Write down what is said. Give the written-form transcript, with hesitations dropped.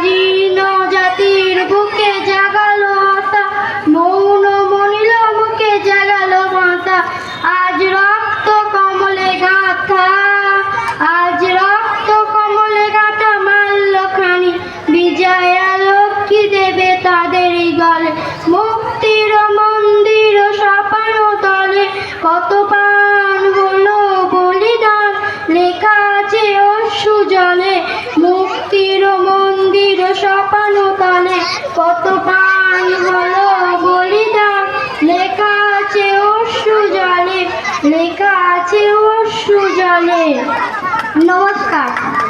স্বাধীন জাতির বুকে জাগালো আশা, মৌন মনিল বুকে জাগালো মাথা। আজ রক্ত কমলে গাথা, আজ রক্ত কমলে গাথা মাল্যখানি, বিজয় লক্ষ্মী দেবে তাদের গলে। মুক্তির মন্দির সপানো তলে কত প্রাণ হলো বলিদান, লেখা আছে অশ্রু জলে। মুক্তির মন্দির সপানো তলে কত প্রাণ হলো বলিদান, লেখা আছে অশ্রু জলে, লেখা আছে অশ্রু জলে। নমস্কার।